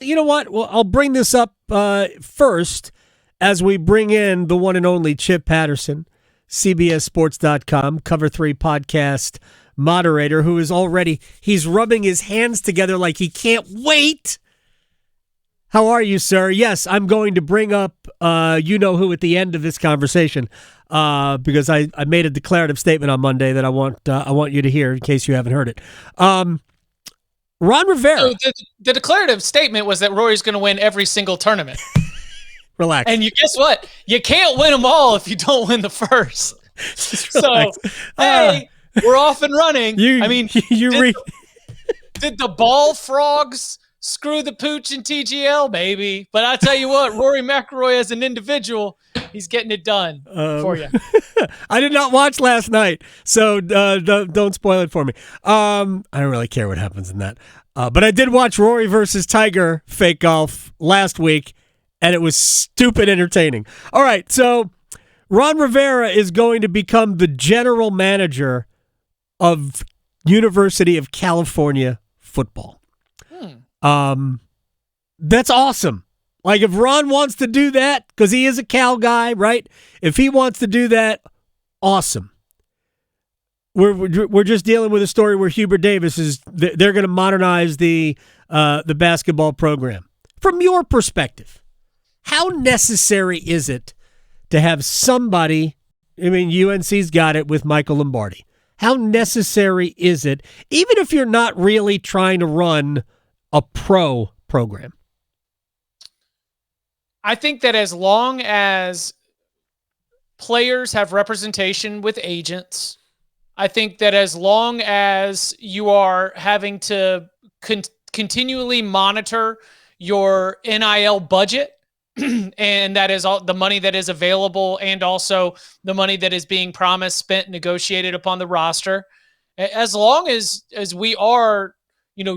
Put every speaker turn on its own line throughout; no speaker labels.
You know what? Well, I'll bring this up first as we bring in the one and only Chip Patterson, CBSSports.com, Cover 3 podcast moderator, who is he's rubbing his hands together like he can't wait. How are you, sir? Yes, I'm going to bring up you-know-who at the end of this conversation because I made a declarative statement on Monday that I want you to hear in case you haven't heard it. Ron Rivera.
So the declarative statement was that Rory's going to win every single tournament.
Relax.
And guess what? You can't win them all if you don't win the first. So, hey, we're off and running. Did the ball frogs screw the pooch in TGL, baby? But I tell you what, Rory McIlroy as an individual, he's getting it done for you.
I did not watch last night, so don't spoil it for me. I don't really care what happens in that. But I did watch Rory versus Tiger fake golf last week, and it was stupid entertaining. All right, so Ron Rivera is going to become the general manager of University of California football. That's awesome. Like, if Ron wants to do that, because he is a Cal guy, right? If he wants to do that, awesome. We're just dealing with a story where Hubert Davis they're going to modernize the basketball program. From your perspective, how necessary is it to have somebody? I mean, UNC's got it with Michael Lombardi. How necessary is it, even if you're not really trying to run a pro program?
I think that as long as players have representation with agents, I think that as long as you are having to continually monitor your NIL budget, and that is all the money that is available and also the money that is being promised, spent, negotiated upon the roster, as long as we are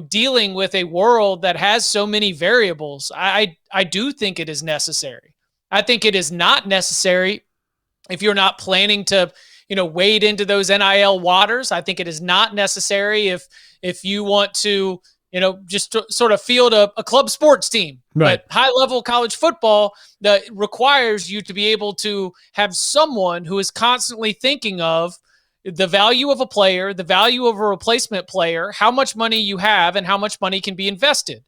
dealing with a world that has so many variables, I do think it is necessary. I think it is not necessary if you're not planning to, wade into those NIL waters. I think it is not necessary if you want to, just to sort of field a club sports team.
Right.
But high-level college football that requires you to be able to have someone who is constantly thinking of the value of a player, the value of a replacement player, how much money you have, and how much money can be invested.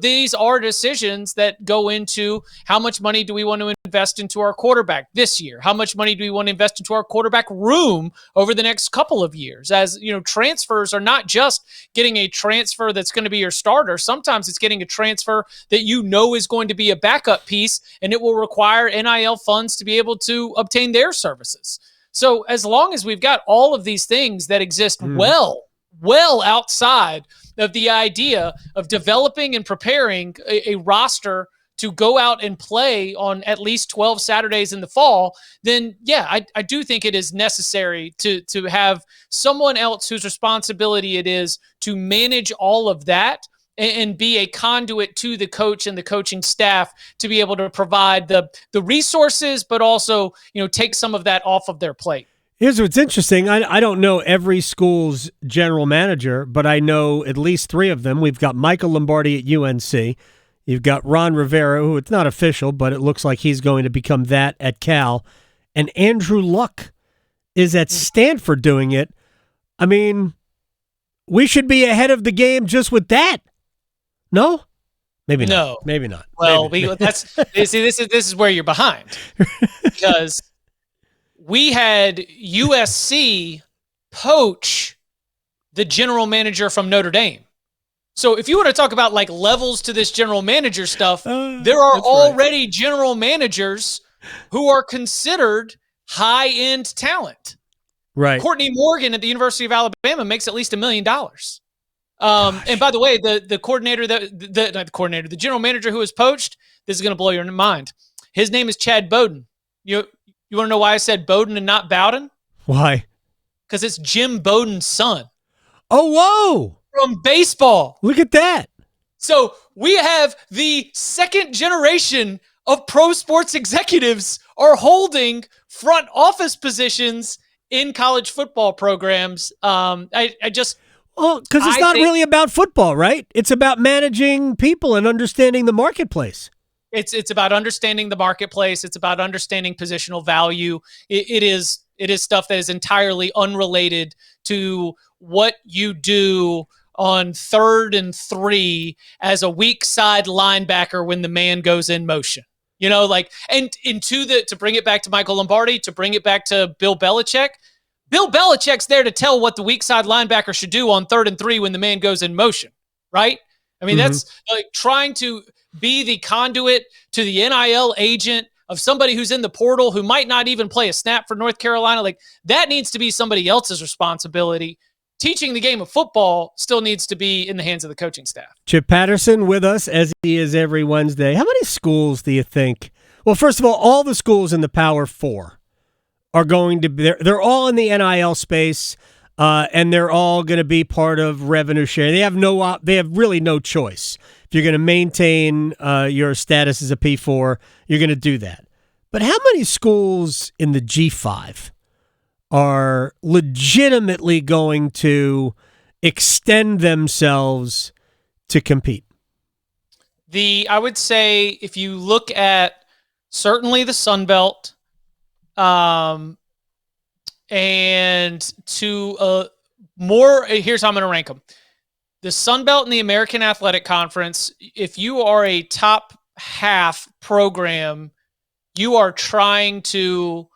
These are decisions that go into how much money do we want to invest into our quarterback this year? How much money do we want to invest into our quarterback room over the next couple of years? As transfers are not just getting a transfer that's going to be your starter. Sometimes it's getting a transfer that is going to be a backup piece, and it will require NIL funds to be able to obtain their services. So as long as we've got all of these things that exist well outside of the idea of developing and preparing a roster to go out and play on at least 12 Saturdays in the fall, then yeah, I do think it is necessary to have someone else whose responsibility it is to manage all of that and be a conduit to the coach and the coaching staff to be able to provide the resources, but also, take some of that off of their plate.
Here's what's interesting. I don't know every school's general manager, but I know at least three of them. We've got Michael Lombardi at UNC. You've got Ron Rivera, who it's not official, but it looks like he's going to become that at Cal. And Andrew Luck is at Stanford doing it. I mean, we should be ahead of the game just with that. No? Maybe not.
No.
Maybe not.
Well,
Maybe.
this is where you're behind, because we had USC poach the general manager from Notre Dame. So if you want to talk about like levels to this general manager stuff, there are already general managers who are considered high-end talent.
Right.
Courtney Morgan at the University of Alabama makes at least $1 million. And by the way, the general manager who was poached, this is going to blow your mind. His name is Chad Bowden. You want to know why I said Bowden and not Bowden?
Why?
Because it's Jim Bowden's son.
Oh, whoa.
From baseball.
Look at that.
So we have the second generation of pro sports executives are holding front office positions in college football programs.
Well, because it's not really about football, right? It's about managing people and understanding the marketplace.
It's about understanding the marketplace. It's about understanding positional value. It is stuff that is entirely unrelated to what you do on 3rd and 3 as a weak side linebacker when the man goes in motion. And to bring it back to Michael Lombardi, to bring it back to Bill Belichick. Bill Belichick's there to tell what the weak side linebacker should do on 3rd and 3 when the man goes in motion, right? I mean, that's like trying to be the conduit to the NIL agent of somebody who's in the portal who might not even play a snap for North Carolina. Like, that needs to be somebody else's responsibility. Teaching the game of football still needs to be in the hands of the coaching staff.
Chip Patterson with us, as he is every Wednesday. How many schools do you think? Well, first of all the schools in the Power Four are going to be, they're all in the NIL space, and they're all going to be part of revenue share. They have really no choice. If you're going to maintain your status as a P4, you're going to do that. But how many schools in the G5 are legitimately going to extend themselves to compete?
I would say if you look at certainly the Sun Belt, and to more, here's how I'm going to rank them. The Sun Belt and the American Athletic Conference, if you are a top half program, you are trying to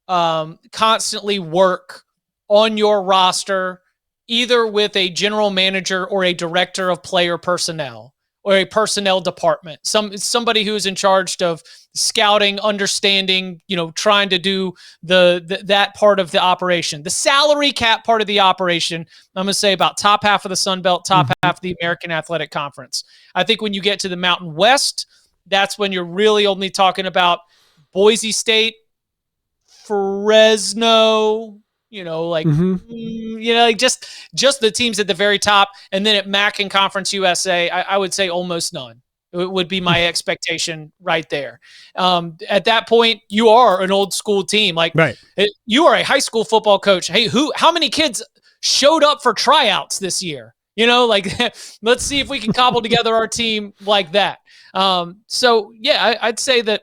constantly work on your roster, either with a general manager or a director of player personnel or a personnel department, somebody who's in charge of scouting, understanding, trying to do that part of the operation. The salary cap part of the operation, I'm going to say about top half of the Sun Belt, top half of the American Athletic Conference. I think when you get to the Mountain West, that's when you're really only talking about Boise State, Fresno, just the teams at the very top. And then at MAC and Conference USA, I would say almost none. It would be my expectation right there. At that point, you are an old school team. You are a high school football coach. Hey, how many kids showed up for tryouts this year? Let's see if we can cobble together our team like that. I'd say that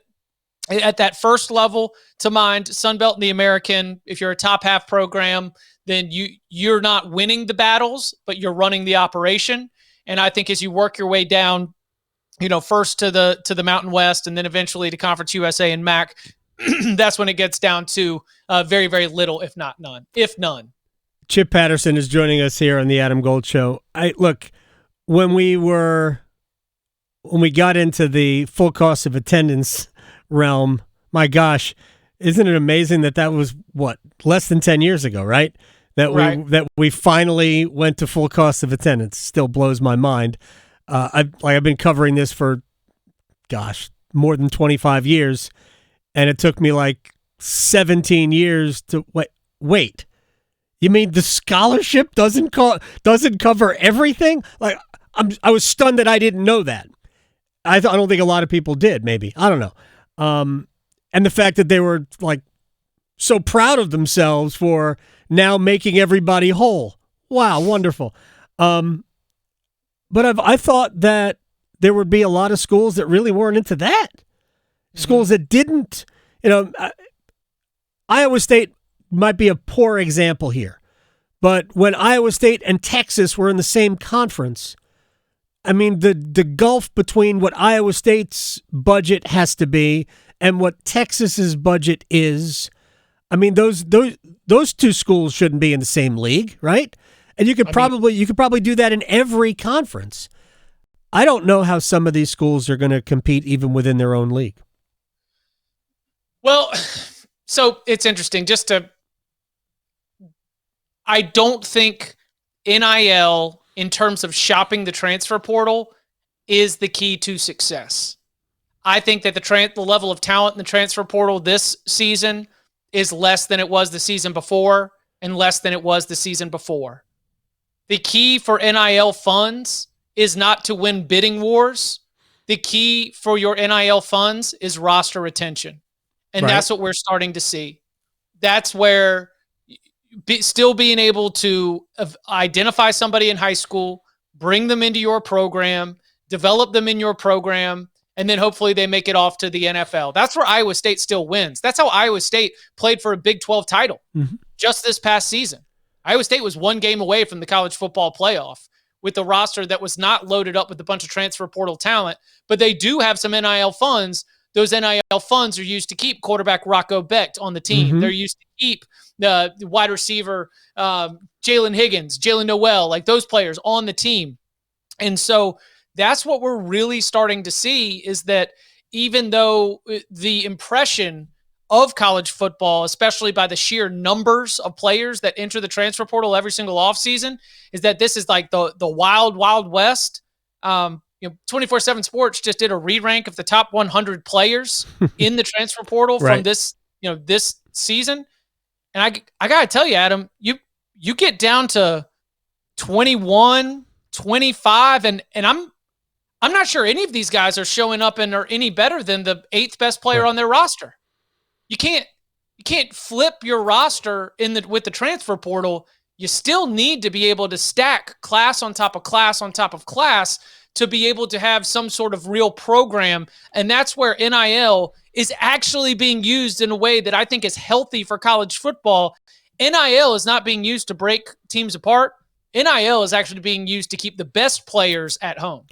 at that first level to mind, Sun Belt and the American, if you're a top half program, then you're not winning the battles, but you're running the operation. And I think as you work your way down, first to the Mountain West and then eventually to Conference USA and MAC, that's when it gets down to very, very little, if not none, if none.
Chip Patterson is joining us here on the Adam Gold Show. When we got into the full cost of attendance realm, my gosh, isn't it amazing that was less than 10 years ago, right? That we finally went to full cost of attendance. Still blows my mind. I've been covering this for more than 25 years, and it took me 17 years to wait. You mean the scholarship doesn't cover everything? I was stunned that I didn't know that. I don't think a lot of people did. Maybe, I don't know. And the fact that they were so proud of themselves for now making everybody whole. Wow, wonderful. But I thought that there would be a lot of schools that really weren't into that. Schools that didn't, Iowa State might be a poor example here. But when Iowa State and Texas were in the same conference, I mean, the gulf between what Iowa State's budget has to be and what Texas's budget is, I mean, those two schools shouldn't be in the same league, right? And you could probably do that in every conference. I don't know how some of these schools are going to compete even within their own league.
Well, so it's interesting. I don't think NIL, in terms of shopping the transfer portal, is the key to success. I think that the level of talent in the transfer portal this season is less than it was the season before and less than it was the season before. The key for NIL funds is not to win bidding wars. The key for your NIL funds is roster retention. And That's what we're starting to see. That's where still being able to identify somebody in high school, bring them into your program, develop them in your program, and then hopefully they make it off to the NFL. That's where Iowa State still wins. That's how Iowa State played for a Big 12 title just this past season. Iowa State was one game away from the college football playoff with a roster that was not loaded up with a bunch of transfer portal talent, but they do have some NIL funds. Those NIL funds are used to keep quarterback Rocco Becht on the team. They're used to keep the wide receiver Jalen Higgins, Jalen Noel, like those players on the team. And so that's what we're really starting to see, is that even though the impression of college football, especially by the sheer numbers of players that enter the transfer portal every single offseason, is that this is like the wild, wild west. 24/7 Sports just did a re-rank of the top 100 players in the transfer portal from this season. And I got to tell you, Adam, you get down to 21, 25, and I'm not sure any of these guys are showing up and are any better than the 8th best player on their roster. You can't flip your roster with the transfer portal. You still need to be able to stack class on top of class on top of class to be able to have some sort of real program. And that's where NIL is actually being used in a way that I think is healthy for college football. NIL is not being used to break teams apart. NIL is actually being used to keep the best players at home.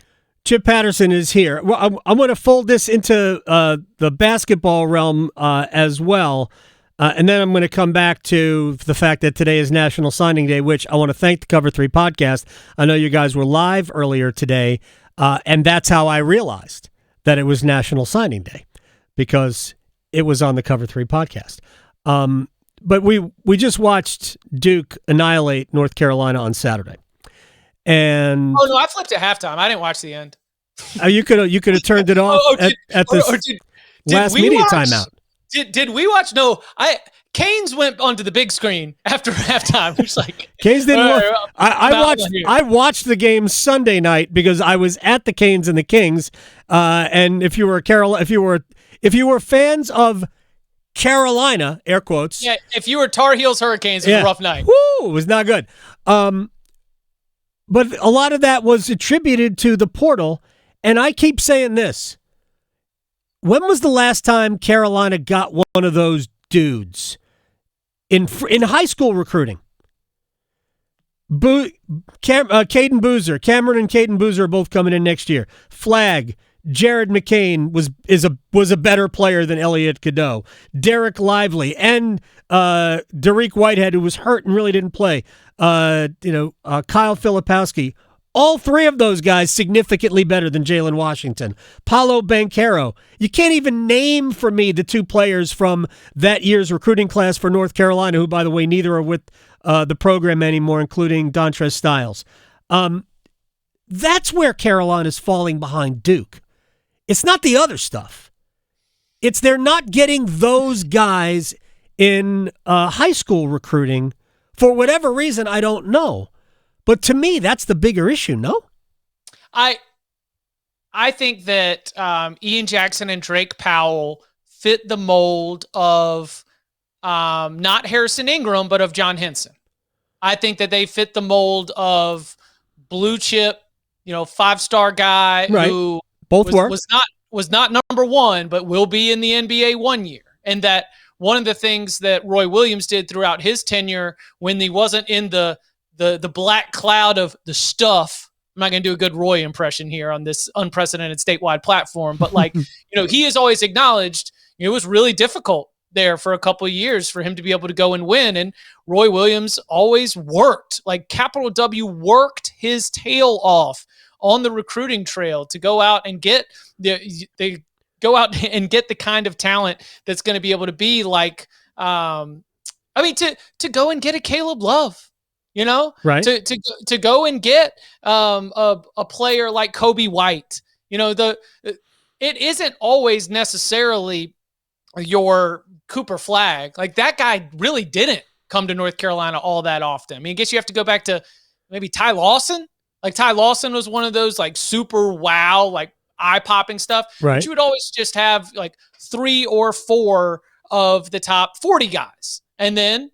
Chip Patterson is here. Well, I'm going to fold this into the basketball realm as well. And then I'm going to come back to the fact that today is National Signing Day, which I want to thank the Cover 3 podcast. I know you guys were live earlier today, and that's how I realized that it was National Signing Day, because it was on the Cover 3 podcast. But we just watched Duke annihilate North Carolina on Saturday. And
oh no, I flipped at halftime. I didn't watch the end.
You could have turned it off at this last media timeout.
Did we watch? No, Canes went onto the big screen after halftime. It's like
Canes didn't. I watched the game Sunday night because I was at the Canes and the Kings. And if you were fans of Carolina, air quotes.
Yeah, if you were Tar Heels Hurricanes, it was a rough night.
Woo, it was not good. But a lot of that was attributed to the portal. And I keep saying this. When was the last time Carolina got one of those dudes in high school recruiting? Caden Boozer, Cameron and Caden Boozer are both coming in next year. Flag, Jared McCain was a better player than Elliot Cadeau. Derrick Lively and Derrick Whitehead, who was hurt and really didn't play. Kyle Filipowski. All three of those guys significantly better than Jalen Washington. Paolo Banchero. You can't even name for me the two players from that year's recruiting class for North Carolina, who, by the way, neither are with the program anymore, including Dontrez Styles. That's where Carolina's falling behind Duke. It's not the other stuff. It's they're not getting those guys in high school recruiting for whatever reason, I don't know. But to me, that's the bigger issue, no?
I think that Ian Jackson and Drake Powell fit the mold of not Harrison Ingram, but of John Henson. I think that they fit the mold of blue chip, 5-star guy who was not number one, but will be in the NBA one year. And that one of the things that Roy Williams did throughout his tenure when he wasn't in the black cloud of the stuff. I'm not going to do a good Roy impression here on this unprecedented statewide platform, but he has always acknowledged it was really difficult there for a couple of years for him to be able to go and win. And Roy Williams always worked, capital W, worked his tail off on the recruiting trail to go out and get the kind of talent that's going to be able to be to go and get a Caleb Love.
Right.
To go and get a player like Kobe White. It isn't always necessarily your Cooper Flag. That guy really didn't come to North Carolina all that often. I guess you have to go back to maybe Ty Lawson. Ty Lawson was one of those super wow, eye-popping stuff.
Right.
But you would always just have 3 or 4 of the top 40 guys. And then,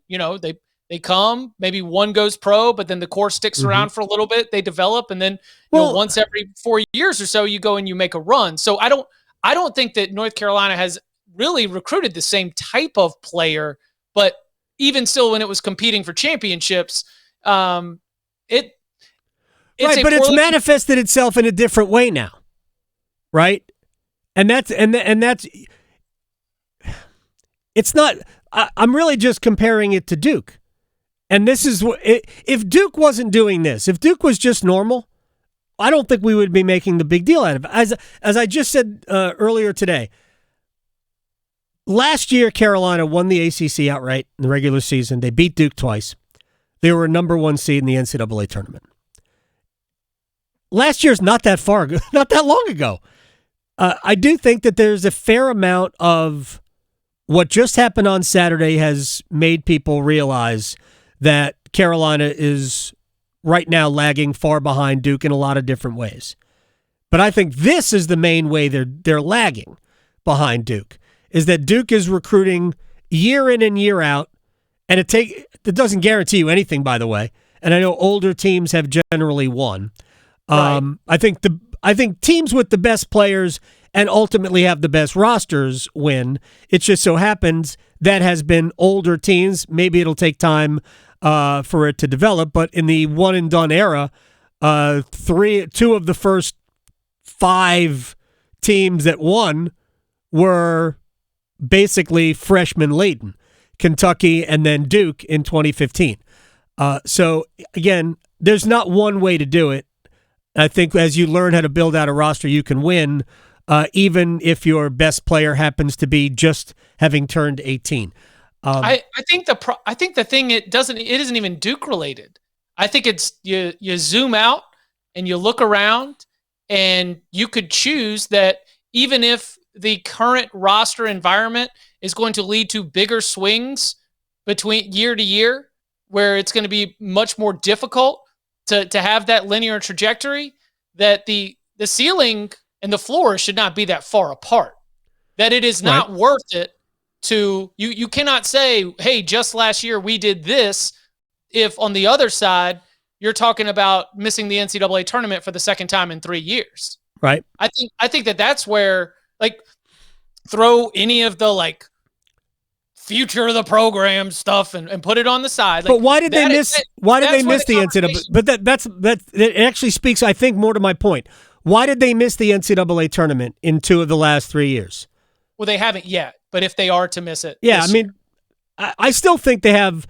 They come, maybe one goes pro, but then the core sticks around for a little bit. They develop, and then once every 4 years or so, you go and you make a run. So I don't think that North Carolina has really recruited the same type of player, but even still, when it was competing for championships, it's
manifested itself in a different way now, right? And that's it's not. I'm really just comparing it to Duke. And this is what, if Duke wasn't doing this, if Duke was just normal, I don't think we would be making the big deal out of it. As I just said earlier today, last year Carolina won the ACC outright in the regular season. They beat Duke twice. They were a number 1 seed in the NCAA tournament. Last year's not that long ago. I do think that there's a fair amount of what just happened on Saturday has made people realize that Carolina is right now lagging far behind Duke in a lot of different ways. But I think this is the main way they're lagging behind Duke, is that Duke is recruiting year in and year out, and it doesn't guarantee you anything, by the way. And I know older teams have generally won. Right. I think teams with the best players and ultimately have the best rosters win. It just so happens that has been older teams. Maybe it'll take time for it to develop, but in the one and done era, two of the first 5 teams that won were basically freshman laden, Kentucky and then Duke in 2015. So again, there's not one way to do it. I think as you learn how to build out a roster, you can win, even if your best player happens to be just having turned 18.
I think the thing it isn't even Duke related. I think it's you zoom out and you look around, and you could choose that even if the current roster environment is going to lead to bigger swings between year to year, where it's going to be much more difficult to have that linear trajectory, that the ceiling and the floor should not be that far apart, that it is not worth it to you cannot say, hey, just last year we did this, if on the other side you're talking about missing the NCAA tournament for the second time in 3 years.
Right.
I think that's where, like, throw any of the future of the program stuff and put it on the side.
But why did they miss the NCAA? But that it actually speaks, I think, more to my point. Why did they miss the NCAA tournament in 2 of the last 3 years?
Well, they haven't yet, but if they are to miss it.
Yeah, I mean, I still think they have,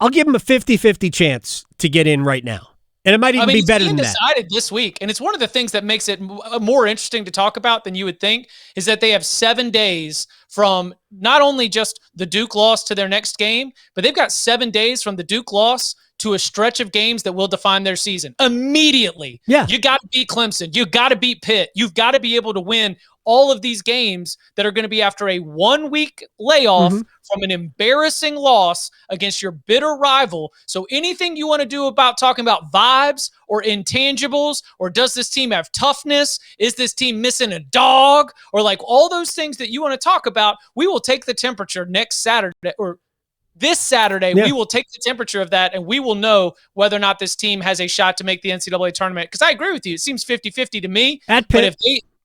I'll give them a 50-50 chance to get in right now. And it might even be better than that.
Decided this week, and it's one of the things that makes it more interesting to talk about than you would think, is that they have 7 days from not only just the Duke loss to their next game, but they've got 7 days from the Duke loss to a stretch of games that will define their season. Immediately, you got to beat Clemson. You got to beat Pitt. You've got to be able to win all of these games that are going to be after a 1-week layoff from an embarrassing loss against your bitter rival. So anything you want to do about talking about vibes or intangibles, or does this team have toughness? Is this team missing a dog? Or all those things that you want to talk about, we will take the temperature next Saturday, or this Saturday. We will take the temperature of that, and we will know whether or not this team has a shot to make the NCAA tournament. Because I agree with you. It seems 50-50 to me.
At Pitt.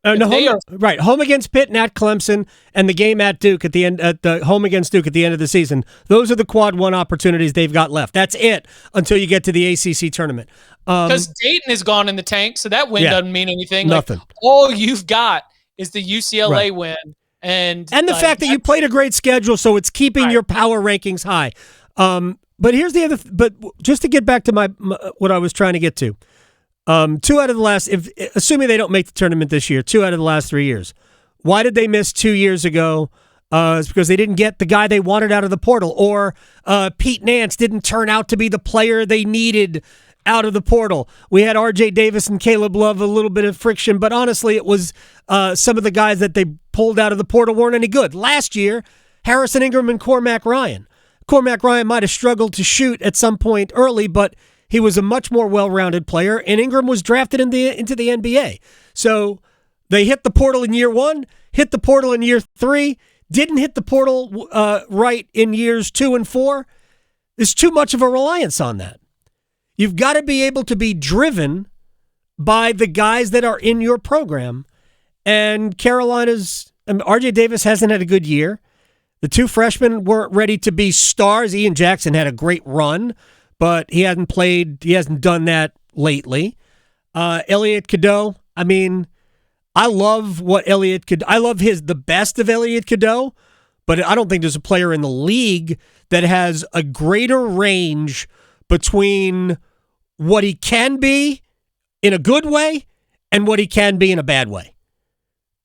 Home against Pitt and at Clemson, and the game at Duke at the end, at the home against Duke at the end of the season. Those are the quad 1 opportunities they've got left. That's it until you get to the ACC tournament.
Because Dayton is gone in the tank, so that win doesn't mean anything.
Nothing.
All you've got is the UCLA win, and
the fact that you played a great schedule, so it's keeping your power rankings high. But here's the other. But just to get back to my what I was trying to get to. 2 out of the last, assuming they don't make the tournament this year, 2 out of the last 3 years. Why did they miss 2 years ago? It's because they didn't get the guy they wanted out of the portal, or Pete Nance didn't turn out to be the player they needed out of the portal. We had R.J. Davis and Caleb Love, a little bit of friction, but honestly, it was some of the guys that they pulled out of the portal weren't any good. Last year, Harrison Ingram and Cormac Ryan. Cormac Ryan might have struggled to shoot at some point early, but he was a much more well-rounded player, and Ingram was drafted into the NBA. So they hit the portal in year 1, hit the portal in year 3, didn't hit the portal right in years 2 and 4. There's too much of a reliance on that. You've got to be able to be driven by the guys that are in your program. And Carolina's, RJ Davis hasn't had a good year. The two freshmen weren't ready to be stars. Ian Jackson had a great run, but he hasn't done that lately. Elliot Cadeau, I love the best of Elliot Cadeau, but I don't think there's a player in the league that has a greater range between what he can be in a good way and what he can be in a bad way.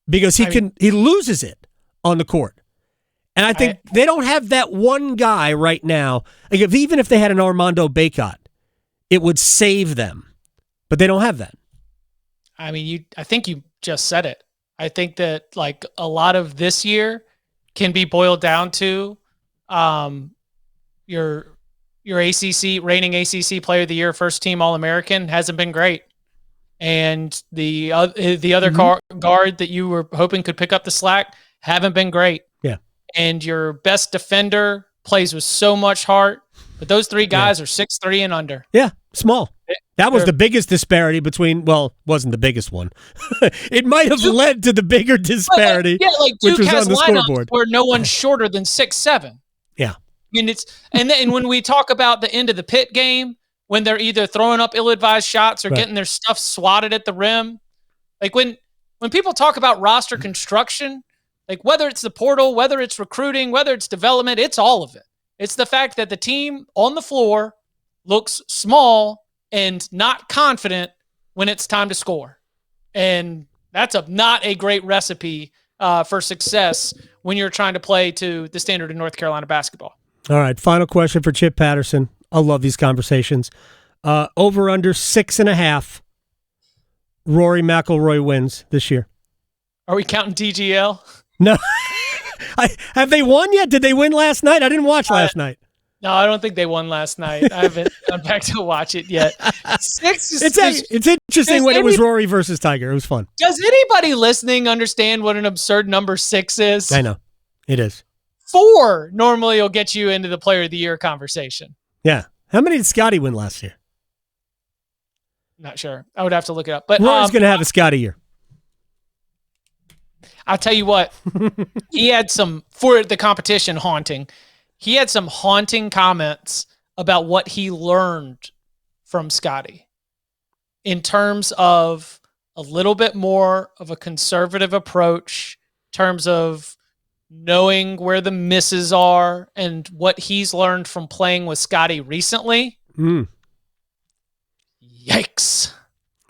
Because he loses it on the court. And I think they don't have that one guy right now. Like even if they had an Armando Bacot, it would save them. But they don't have that.
I think you just said it. I think that like a lot of this year can be boiled down to your reigning ACC Player of the Year, first team All-American hasn't been great. And the other guard that you were hoping could pick up the slack haven't been great.
Yeah. And
your best defender plays with so much heart, but those three guys are 6'3" and under.
Yeah, small. That was the biggest disparity wasn't the biggest one. It might have led to the bigger disparity, which was on the scoreboard.
Where no one's shorter than 6'7".
Yeah.
And when we talk about the end of the Pitt game, when they're either throwing up ill-advised shots or getting their stuff swatted at the rim, like when people talk about roster construction, like whether it's the portal, whether it's recruiting, whether it's development, it's all of it. It's the fact that the team on the floor looks small and not confident when it's time to score. And that's not a great recipe for success when you're trying to play to the standard of North Carolina basketball.
All right, final question for Chip Patterson. I love these conversations. Over under 6.5. Rory McIlroy wins this year.
Are we counting TGL?
No. Have they won yet? Did they win last night? I didn't watch last night.
No, I don't think they won last night. I haven't gone back to watch it yet.
It's interesting when it was Rory versus Tiger. It was fun.
Does anybody listening understand what an absurd number 6 is?
I know. It is.
4 normally will get you into the Player of the Year conversation.
Yeah. How many did Scotty win last year?
Not sure. I would have to look it up. But
Rory's going to have a Scotty year.
I'll tell you what. He had for the competition haunting. He had some haunting comments about what he learned from Scotty in terms of a little bit more of a conservative approach, in terms of knowing where the misses are and what he's learned from playing with Scotty recently. Yikes.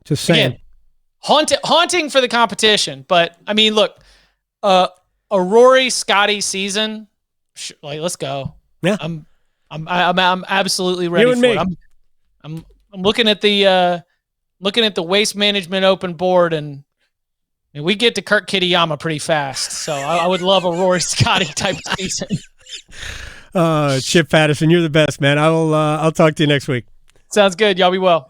Just saying.
Again, haunting for the competition. But, look, a Rory Scotty season, let's go.
Yeah.
I'm absolutely ready for it. I'm looking at the Waste Management Open board, and we get to Kirk Kitayama pretty fast. So I would love a Rory Scotty type season.
Chip Patterson, you're the best, man. I'll talk to you next week.
Sounds good. Y'all be well.